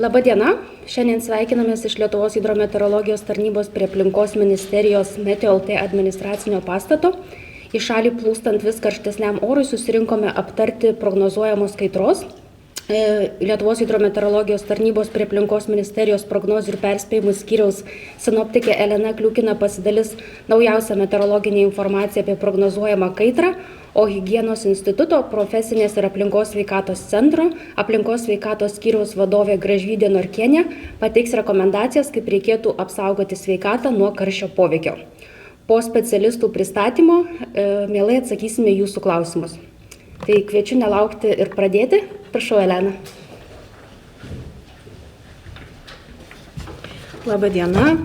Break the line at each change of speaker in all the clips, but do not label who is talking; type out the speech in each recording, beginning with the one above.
Labą dieną. Šiandien sveikinamės iš Lietuvos hidrometeorologijos tarnybos prie aplinkos ministerijos Meteo.lt administracinio pastato. Į šalį plūstant vis karštesniam orui susirinkome aptarti prognozuojamos kaitros. Lietuvos hidrometeorologijos tarnybos prie aplinkos ministerijos prognozių ir perspėjimų skyriaus sinoptikė Elena Kliukina pasidalis naujausią meteorologinę informaciją apie prognozuojamą kaitrą, o Higienos instituto profesinės ir aplinkos sveikatos centro aplinkos sveikatos skyriaus vadovė Gražvydė Norkienė pateiks rekomendacijas, kaip reikėtų apsaugoti sveikatą nuo karščio poveikio. Po specialistų pristatymo mielai atsakysime jūsų klausimus. Tai kviečiu nelaukti ir pradėti. Prašau, Elena.
Labą dieną.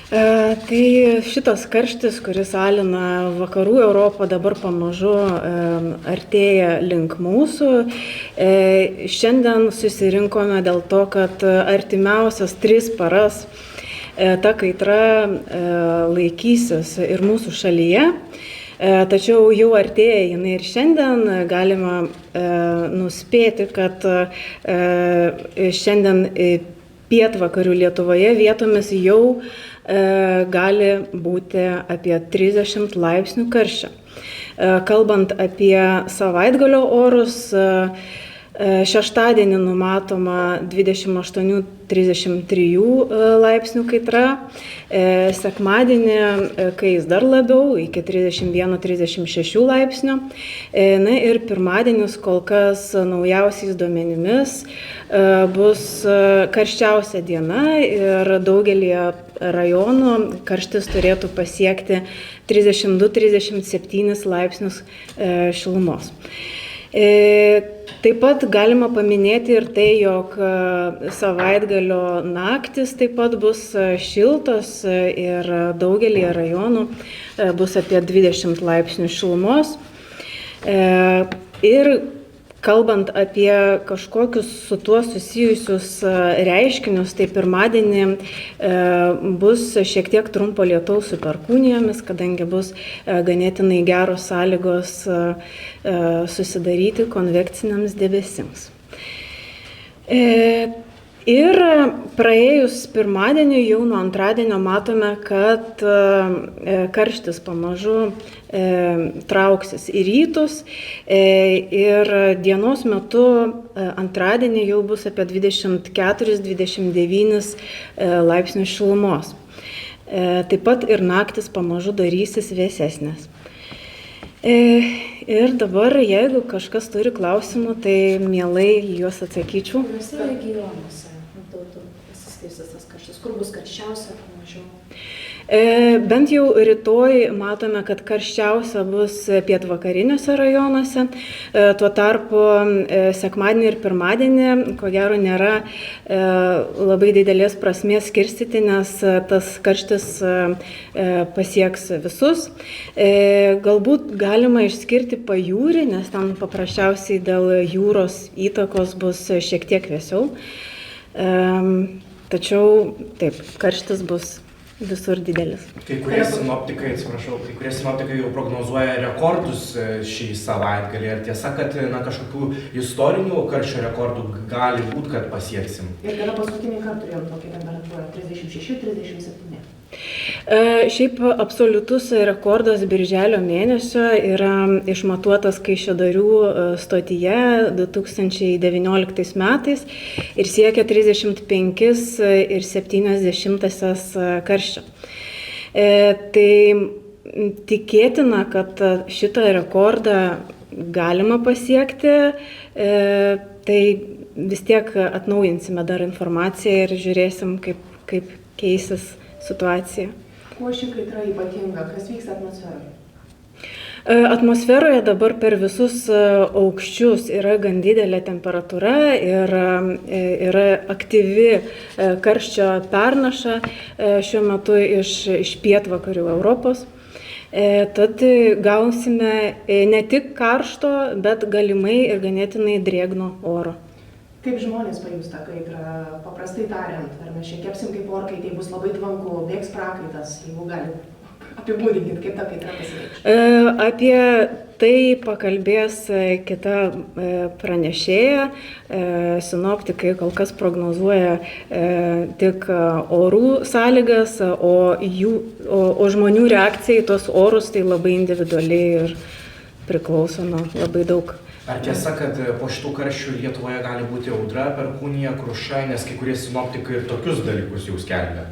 Tai šitas karštis, kuris alina vakarų Europą, dabar pamažu artėja link mūsų. Šiandien susirinkome dėl to, kad artimiausias 3 paras ta kaitra laikysis ir mūsų šalyje. Tačiau jau artėja jinai ir šiandien galima nuspėti, kad šiandien pietvakarių Lietuvoje vietomis jau gali būti apie 30 laipsnių karščio. Kalbant apie savaitgalio orus, šeštadienį numatoma 28-33 laipsnių kaitra, sekmadienį kais dar labiau iki 31-36 laipsnių. Na ir pirmadienis kol kas naujausiais duomenimis bus karščiausia diena ir daugelį rajonų karštis turėtų pasiekti 32-37 laipsnius šilumos. Taip pat galima paminėti ir tai, jog savaitgalio naktis taip pat bus šiltos ir daugelį rajonų bus apie 20 laipsnių šilumos. Ir kalbant apie kažkokius su tuo susijusius reiškinius, tai pirmadienį bus šiek tiek trumpo lietaus su perkūnijomis, kadangi bus ganėtinai geros sąlygos susidaryti konvekciniams debesims. Ir praėjus pirmadienį, jau nuo antradienio matome, kad karštis pamažu trauksis į rytus ir dienos metu antradienį jau bus apie 24-29 laipsnių šilumos. Taip pat ir naktis pamažu darysis vėsesnės. Ir dabar, jeigu kažkas turi klausimų, tai mielai juos atsakyčiau.
Kuriuose regionuose pasiskirstys tas karštis? Kur bus karščiausia, kur mažiau?
Bent jau rytoj matome, kad karščiausia bus pietvakariniuose rajonuose. Tuo tarpu sekmadienį ir pirmadienį, ko gero, nėra labai didelės prasmės skirstyti, nes tas karštis pasieks visus. Galbūt galima išskirti pajūrį, nes ten paprasčiausiai dėl jūros įtakos bus šiek tiek vėsiau. Tačiau taip, karštis bus visur didelis.
Kai kurie sinoptikai jau prognozuoja rekordus šį savaitgalį. Ar tiesa, kad kažkokių istorinių karščio rekordų gali būti, kad pasieksim?
Ir kada paskutinį kartą turėjom tokią temperatūrą? 36-37?
Šiaip absoliutus rekordas birželio mėnesio yra išmatuotas Kaišiadorių stotyje 2019 metais ir siekia 35,7 karščio. Tai tikėtina, kad šitą rekordą galima pasiekti, tai vis tiek atnaujinsime dar informaciją ir žiūrėsim, kaip keisis situacija.
Kuo ši kaitra ypatinga? Kas vyksta atmosferoje?
Atmosferoje dabar per visus aukščius yra gan didelė temperatūra ir yra aktyvi karščio pernaša šiuo metu iš pietvakarių Europos. Tad gausime ne tik karšto, bet galimai ir ganėtinai drėgno oro.
Kaip žmonės pajus tą kaitrą, paprastai tariant? Ar mes čia kepsim kaip orkai, tai bus labai tvanku, bėgs prakaitas, jeigu gali Apibūdinkit, kaip ta kaitra pasireikš.
Apie tai pakalbės kita pranešėja. Sinoptikai kol kas prognozuoja tik orų sąlygas, o žmonių reakcija į tos orus tai labai individualiai ir priklauso nuo labai daug.
Ar tiesa, kad po šitų karščių Lietuvoje gali būti audra, perkūnija, kruša, nes kai kurie sinoptikai ir tokius dalykus jau skelbia?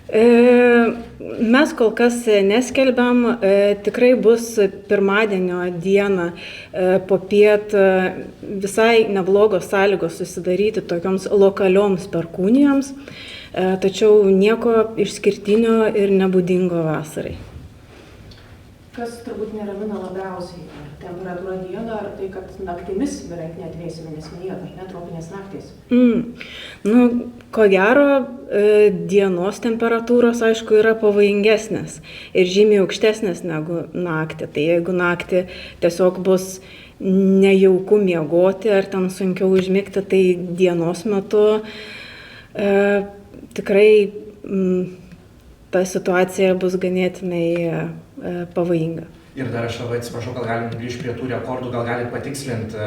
Mes kol kas neskelbiam, tikrai bus pirmadienio dieną popiet visai neblogos sąlygos susidaryti tokioms lokalioms perkūnijoms, tačiau nieko išskirtinio ir nebūdingo vasarai.
Kas turbūt neramina labiausiai, ar temperatūra dieną, ar tai, kad naktimis beveik neatvėsime, nes minėjot, ar ne, tropinės naktys?
Ko gero, dienos temperatūros, aišku, yra pavojingesnės ir žymiai aukštesnės negu naktį. Tai jeigu naktį tiesiog bus nejauku miegoti ar ten sunkiau užmigti, tai dienos metu tikrai ta situacija bus ganėtinai pavojinga.
Ir dar aš labai atsiprašau, gal galim grįžti prie tų rekordų, gal galit patikslinti,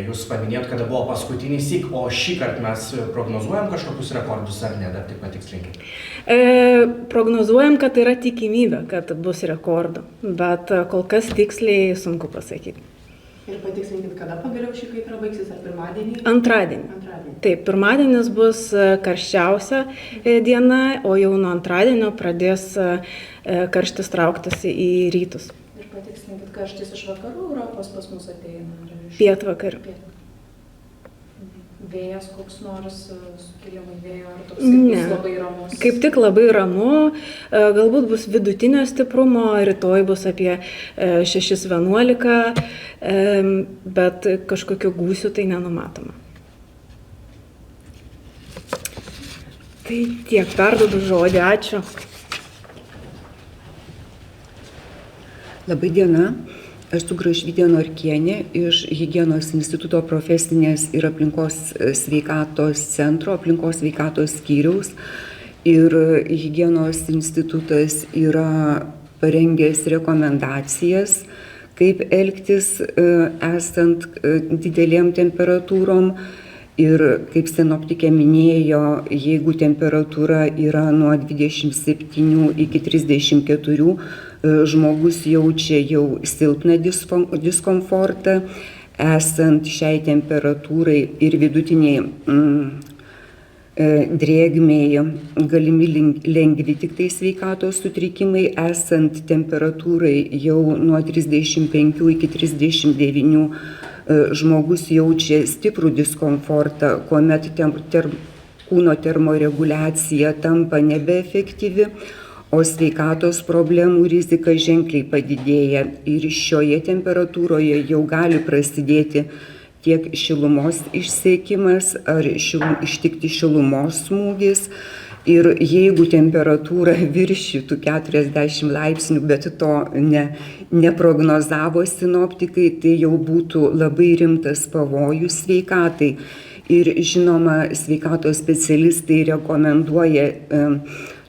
jūs paminėjot, kada buvo paskutinis syk, o šį kartą mes prognozuojam kažkokius rekordus ar ne, dar tik patikslinkit.
Prognozuojam, kad yra tikimybė, kad bus rekordų, bet kol kas tiksliai sunku pasakyti.
Ir patikslinkit, kada pagaliau šį kaitra baigsis, ar pirmadienį?
Antradienį. Taip, pirmadienis bus karščiausia diena, o jau nuo antradienio pradės karštis trauktis į rytus.
Ir patikslinkit, karštis iš vakarų Europos pas mus ateina?
Pietvakarių.
Vėjas koks nors, sukilimai vėjo, ar toks bus labai ramus?
Kaip tik labai ramu, galbūt bus vidutinio stiprumo, rytoj bus apie 6-11, bet kažkokių gūsių tai nenumatoma. Tai tiek, perduodu žodį, ačiū.
Labai diena. Esu Gražvydė Norkienė iš Higienos instituto profesinės ir aplinkos sveikatos centro, aplinkos sveikatos skyriaus. Ir Higienos institutas yra parengęs rekomendacijas, kaip elgtis esant didelėm temperatūrom. Ir kaip sinoptikė minėjo, jeigu temperatūra yra nuo 27 iki 34, žmogus jaučia jau silpną diskomfortą, esant šiai temperatūrai ir vidutiniai drėgmei galimi lengvi tik tai sveikatos sutrikimai, esant temperatūrai jau nuo 35 iki 39 žmogus jaučia stiprų diskomfortą, kuomet kūno termoreguliacija tampa nebeefektyvi, o sveikatos problemų rizika ženkliai padidėja ir šioje temperatūroje jau gali prasidėti tiek šilumos išsekimas ar ištikti šilumos smūgis. Ir jeigu temperatūra viršytų 40 laipsnių, bet to neprognozavo sinoptikai, tai jau būtų labai rimtas pavojus sveikatai. Ir žinoma, sveikatos specialistai rekomenduoja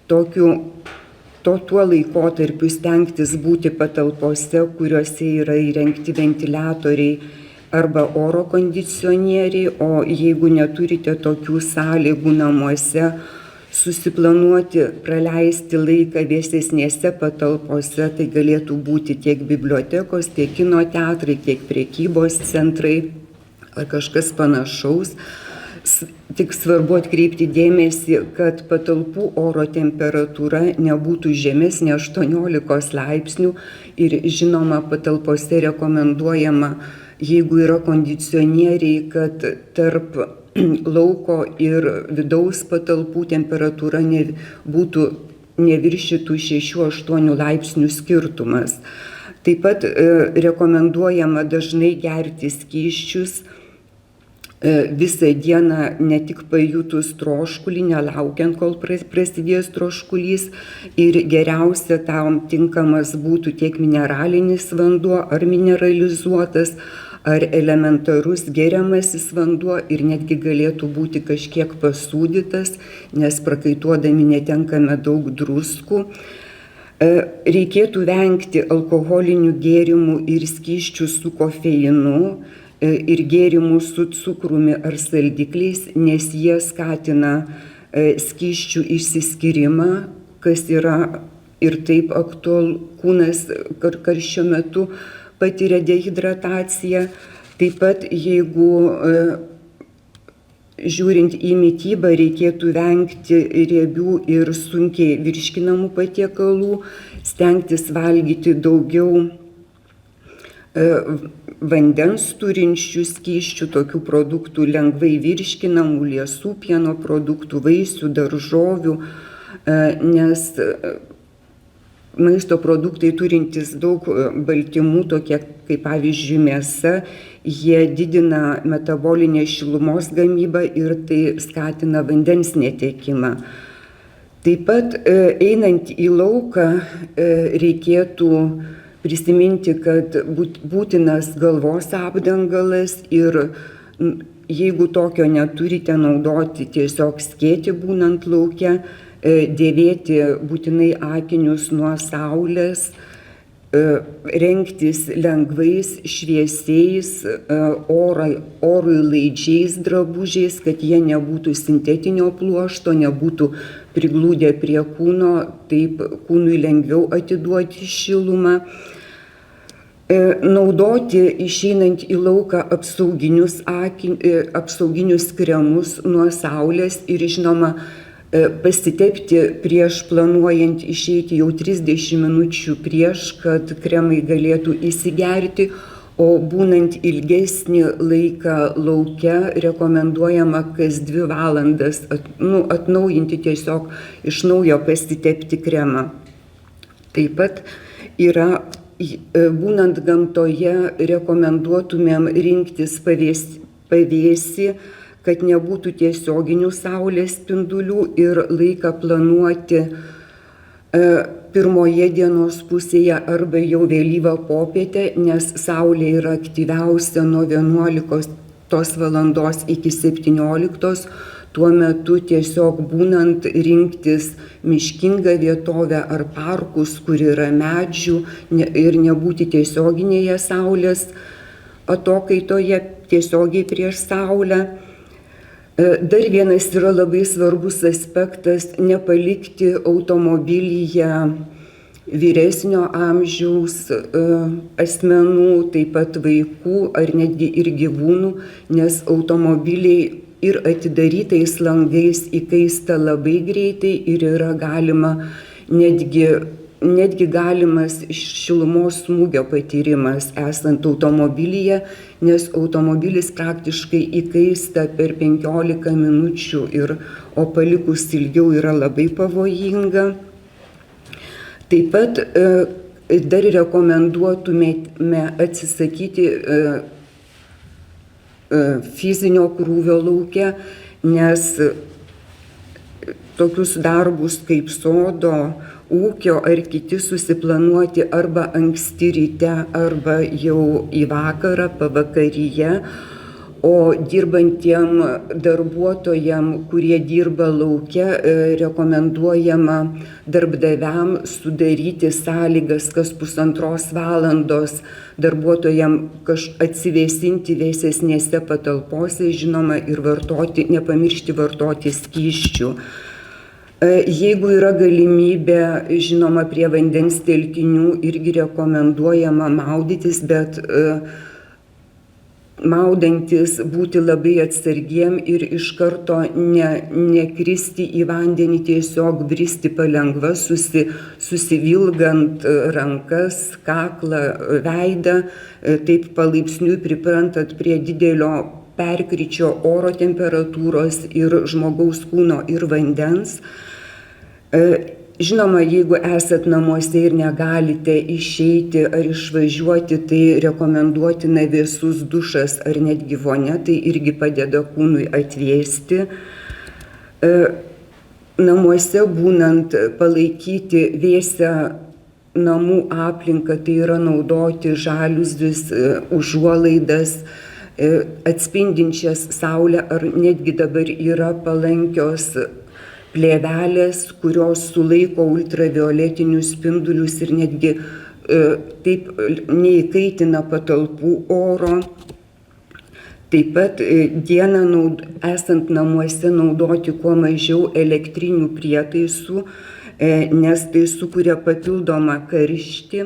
tuo laikotarpiu stengtis būti patalpose, kuriuose yra įrengti ventiliatoriai arba oro kondicionieriai, o jeigu neturite tokių sąlygų namuose, susiplanuoti, praleisti laiką vėsesnėse patalpose, tai galėtų būti tiek bibliotekos, tiek kino teatrai, tiek prekybos centrai ar kažkas panašaus. Tik svarbu atkreipti dėmesį, kad patalpų oro temperatūra nebūtų žemesnė 18 laipsnių ir žinoma patalpose rekomenduojama, jeigu yra kondicionieriai, kad tarp lauko ir vidaus patalpų temperatūra neviršytų 6-8 laipsnių skirtumas. Taip pat rekomenduojama dažnai gerti skysčius visą dieną, ne tik pajutus troškulį, nelaukiant, kol prasidės troškulys. Ir geriausia tam tinkamas būtų tiek mineralinis vanduo ar mineralizuotas, ar elementarus geriamasis vanduo ir netgi galėtų būti kažkiek pasūdytas, nes prakaituodami netenkame daug druskų. Reikėtų vengti alkoholinių gėrimų ir skysčių su kofeinu ir gėrimų su cukrumi ar saldikliais, nes jie skatina skysčių išsiskyrimą, kas yra ir taip aktualu. Kūnas karščio metu patiria dehidrataciją. Taip pat, jeigu žiūrint į mitybą, reikėtų vengti riebių ir sunkiai virškinamų patiekalų, stengtis valgyti daugiau vandens turinčių skysčių, tokių produktų lengvai virškinamų, liesų pieno produktų, vaisių, daržovių, nes maisto produktai turintys daug baltymų, tokie kaip pavyzdžiui mėsa, jie didina metabolinę šilumos gamybą ir tai skatina vandens netekimą. Taip pat einant į lauką reikėtų prisiminti, kad būtinas galvos apdangalas ir jeigu tokio neturite, naudoti tiesiog skėtį būnant lauke, dėvėti būtinai akinius nuo saulės, rengtis lengvais, šviesiais, orui laidžiais drabužiais, kad jie nebūtų sintetinio pluošto, nebūtų priglūdę prie kūno, taip kūnui lengviau atiduoti šilumą. Naudoti išeinant į lauką apsauginius kremus nuo saulės ir žinoma pasitepti prieš planuojant išeiti jau 30 minučių prieš, kad kremai galėtų įsigerti, o būnant ilgesnį laiką lauke rekomenduojama kas 2 valandas atnaujinti, tiesiog iš naujo pasitepti kremą. Taip pat yra, būnant gamtoje, rekomenduotumėm rinktis pavėsį, kad nebūtų tiesioginių saulės spindulių ir laiką planuoti pirmoje dienos pusėje arba jau vėlyvą popietę, nes saulė yra aktyviausia nuo 11 valandos iki 17. Tuo metu tiesiog būnant rinktis miškingą vietovę ar parkus, kur yra medžių ir nebūti tiesioginėje saulės atokaitoje, tiesiogiai prieš saulę. Dar vienas yra labai svarbus aspektas - nepalikti automobilyje vyresnio amžiaus asmenų, taip pat vaikų ar netgi ir gyvūnų, nes automobiliai ir atidarytais langais įkaista labai greitai ir yra galima netgi galimas šilumos smūgio patyrimas esant automobilyje, nes automobilis praktiškai įkaista per 15 minučių, o palikus ilgiau yra labai pavojinga. Taip pat dar rekomenduotumėme atsisakyti fizinio krūvio lauke, nes tokius darbus kaip sodo, ūkio ar kiti susiplanuoti arba anksti ryte, arba jau į vakarą, pavakaryje, o dirbantiem darbuotojam, kurie dirba lauke, rekomenduojama darbdaviam sudaryti sąlygas kas 1,5 valandos darbuotojam atsivėsinti vėsesnėse patalpose, žinoma, ir nepamiršti vartoti skysčių. Jeigu yra galimybė, žinoma, prie vandens telkinių irgi rekomenduojama maudytis, bet maudantis būti labai atsargiem ir iš karto nekristi į vandenį, tiesiog bristi palengva, susivilgant rankas, kaklą, veidą, taip palaipsniui priprantat prie didelio perkryčio oro temperatūros ir žmogaus kūno ir vandens. Žinoma, jeigu esat namuose ir negalite išeiti ar išvažiuoti, tai rekomenduotina vėsus dušas ar netgi vonia, tai irgi padeda kūnui atvėsti. Namuose būnant palaikyti vėsią namų aplinką, tai yra naudoti žaliuzius, užuolaidas, atspindinčias saulę, ar netgi dabar yra palankios plėvelės, kurios sulaiko ultravioletinius spindulius ir netgi taip neįkaitina patalpų oro. Taip pat dieną esant namuose naudoti kuo mažiau elektrinių prietaisų, nes tai sukuria papildomą karštį.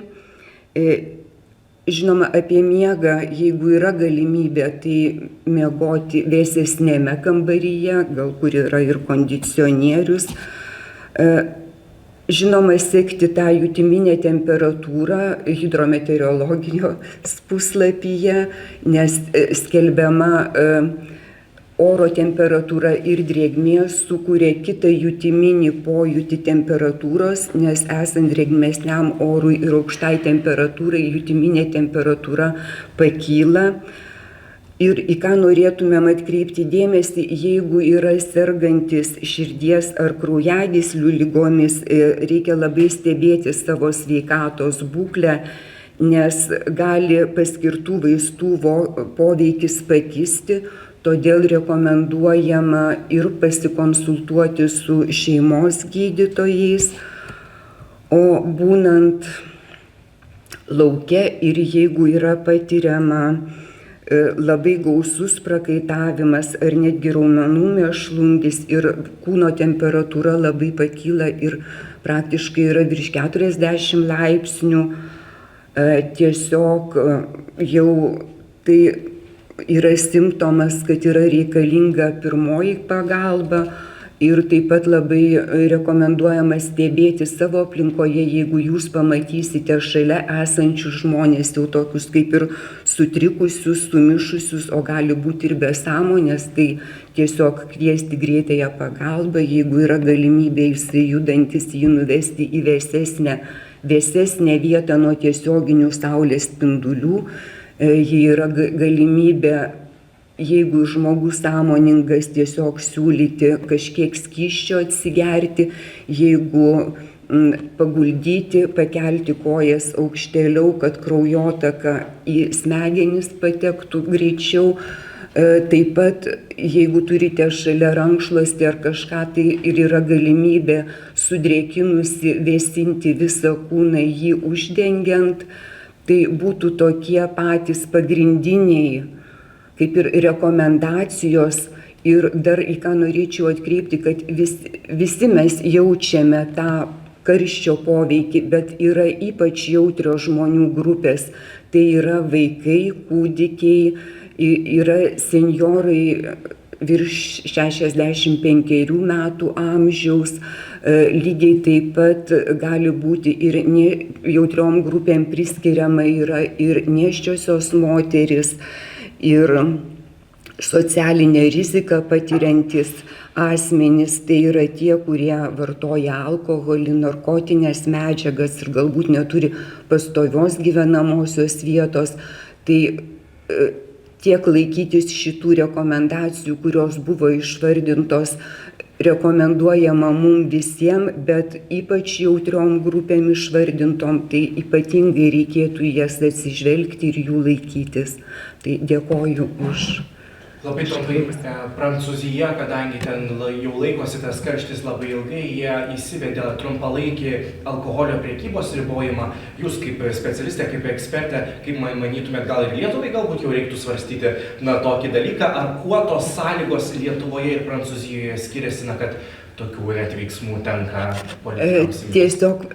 Žinoma, apie miegą, jeigu yra galimybė, tai miegoti vėsesnėme kambaryje, gal kur yra ir kondicionierius. Žinoma, sekti tą jutiminę temperatūrą hidrometeorologijos puslapyje, nes skelbiama oro temperatūra ir drėgmė sukuria kitą jutiminį pojūtį temperatūros, nes esant drėgmesniam orui ir aukštai temperatūrai, jutiminė temperatūra pakyla. Ir į ką norėtumėm atkreipti dėmesį, jeigu yra sergantis širdies ar kraujagyslių ligomis, reikia labai stebėti savo sveikatos būklę, nes gali paskirtų vaistų poveikis pakisti. Todėl rekomenduojama ir pasikonsultuoti su šeimos gydytojais, o būnant lauke ir jeigu yra patiriama labai gausus prakaitavimas ar netgi raumenų mėšlungis ir kūno temperatūra labai pakyla ir praktiškai yra virš 40 laipsnių, tiesiog jau tai yra simptomas, kad yra reikalinga pirmoji pagalba ir taip pat labai rekomenduojama stebėti savo aplinkoje, jeigu jūs pamatysite šalia esančius žmonės jau tokius kaip ir sutrikusius, sumišusius, o gali būti ir be sąmonės, tai tiesiog kviesti greitąją pagalbą, jeigu yra galimybė jisai judantis jį nuvesti į vėsesnę vietą nuo tiesioginių saulės spindulių. Jei yra galimybė, jeigu žmogus sąmoningas, tiesiog siūlyti kažkiek skysčio atsigerti, jeigu paguldyti, pakelti kojas aukštėliau, kad kraujotaka į smegenis patektų greičiau. Taip pat, jeigu turite šalia rankšluostį ar kažką, tai ir yra galimybė sudrėkinusi vėsinti visą kūną, jį uždengiant. Tai būtų tokie patys pagrindiniai, kaip ir rekomendacijos. Ir dar į ką norėčiau atkreipti, kad visi mes jaučiame tą karščio poveikį, bet yra ypač jautrios žmonių grupės. Tai yra vaikai, kūdikiai, yra senjorai virš 65 metų amžiaus. Lygiai taip pat gali būti ir jautriom grupėm priskiriama yra ir nėščiosios moterys, ir socialinę riziką patiriantis asmenys, tai yra tie, kurie vartoja alkoholį, narkotinės medžiagas ir galbūt neturi pastovios gyvenamosios vietos. Tai tiek laikytis šitų rekomendacijų, kurios buvo išvardintos, rekomenduojama mums visiems, bet ypač jautriom grupėm išvardintom, tai ypatingai reikėtų jas atsižvelgti ir jų laikytis. Tai dėkoju už.
Labai trumpai, Prancūzija, kadangi ten jau laikosi tas karštis labai ilgai, jie įsivedė trumpalaikį alkoholio prekybos ribojimą. Jūs kaip specialistė, kaip ekspertė, kaip manytumėt, gal ir Lietuvai galbūt jau reiktų svarstyti tokį dalyką, ar kuo tos sąlygos Lietuvoje ir Prancūzijoje skiriasi, kad tokių net veiksmų tenka politikams?
Tiesiog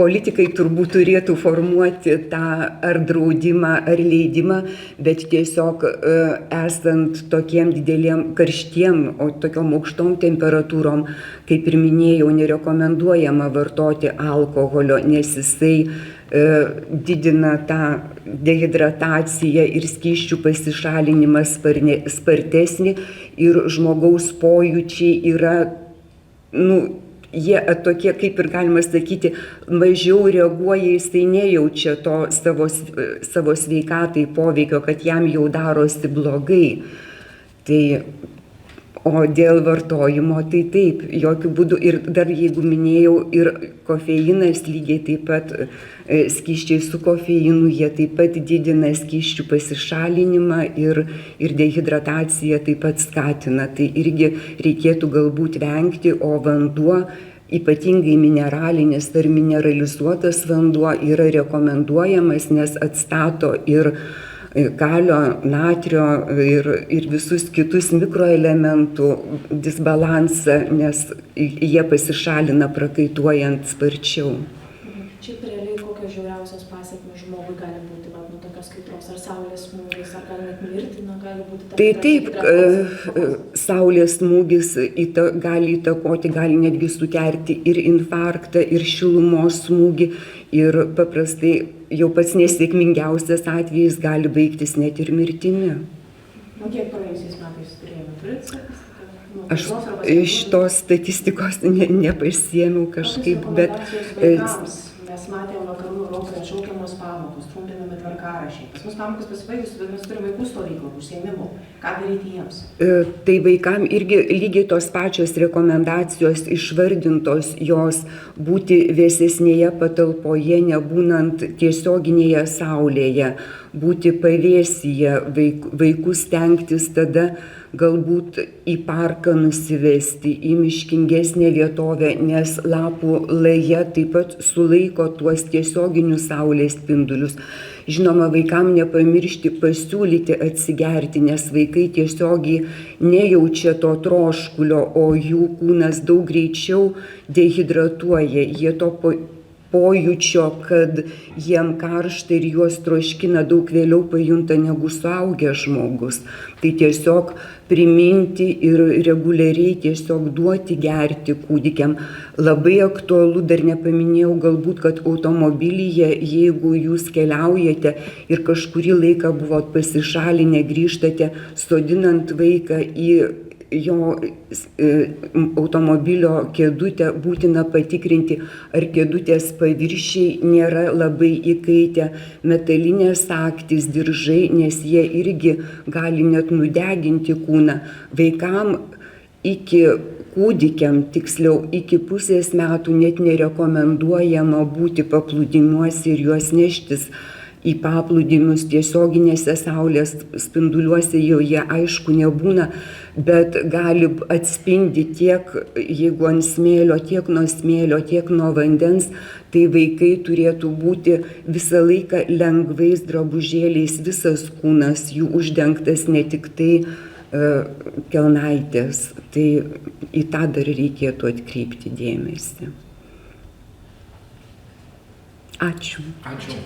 politikai turbūt turėtų formuoti tą ar draudimą, ar leidimą, bet tiesiog esant tokiem dideliem karštiem, o tokiom aukštom temperatūrom, kaip ir minėjau, nerekomenduojama vartoti alkoholio, nes jisai didina tą dehidrataciją ir skysčių pasišalinimą spartesnį ir žmogaus pojūčiai yra, jie tokie, kaip ir galima sakyti, mažiau reaguoja, jisai nejaučia to savo sveikatai poveikio, kad jam jau darosi blogai. Tai, O dėl vartojimo, tai taip, jokių būdų. Ir dar, jeigu minėjau, ir kofeinas lygiai taip pat, skysčiai su kofeinu, jie taip pat didina skysčių pasišalinimą ir dehidrataciją taip pat skatina. Tai irgi reikėtų galbūt vengti, o vanduo, ypatingai mineralinis ar mineralizuotas vanduo, yra rekomenduojamas, nes atstato ir kalio, natrio ir visus kitus mikroelementų disbalansą, nes jie pasišalina prakaituojant sparčiau.
Šiaip realiai kokios žiauriausios pasekmės žmogui gali būti, nuo tokios kaitros, ar saulės smūgis, ar gal net mirtina gali būti?
Tai taip, saulės smūgis gali įtakoti, gali netgi sukelti ir infarktą, ir šilumos smūgį, ir paprastai jau pats nesėkmingiausias atvejis gali baigtis net ir mirtimi.
Kiek praėjusiais metais turėjome? Turit statistiką?
Aš šitos statistikos nepasiėmiau kažkaip, bet...
Mes matėme vakarų Europoje atšaukiamos pamokos, trumpinami tvarkaraščiai. Pas mus pamokos pasibaigus, bet mes turime vaikų stovyklą, užsiėmimų. Ką daryti jiems?
Tai vaikam irgi lygiai tos pačios rekomendacijos išvardintos, jos būti vėsesnėje patalpoje, nebūnant tiesioginėje saulėje, būti pavėsyje, vaikus stengtis tada galbūt į parką nusivesti, į miškingesnę vietovę, nes lapų laja taip pat sulaiko tuos tiesioginius saulės spindulius. Žinoma, vaikam nepamiršti pasiūlyti atsigerti, nes vaikai tiesiogiai nejaučia to troškulio, o jų kūnas daug greičiau dehidratuoja. Jie to pojūčio, kad jiem karšta ir juos troškina, daug vėliau pajunta negu suaugęs žmogus. Tai tiesiog priminti ir reguliariai tiesiog duoti gerti kūdikiam. Labai aktualu, dar nepaminėjau, galbūt, kad automobilyje, jeigu jūs keliaujate ir kažkurį laiką buvot pasišalinę, grįžtate, sodinant vaiką į jo automobilio kėdutę, būtina patikrinti, ar kėdutės paviršiai nėra labai įkaitę, metalinės sagtys, diržai, nes jie irgi gali net nudeginti kūną. Vaikam kūdikiam, tiksliau, iki pusės metų net nerekomenduojama būti paplūdimiuose ir juos neštis į paplūdimius tiesioginėse saulės spinduliuose, jau jie aišku nebūna, bet gali atspindi tiek, jeigu ant smėlio, tiek nuo smėlio, tiek nuo vandens, tai vaikai turėtų būti visą laiką lengvais drabužėliais, visas kūnas jų uždengtas, ne tik tai kelnaitės. Tai į tą dar reikėtų atkreipti dėmesį. Ačiū.
Ačiū.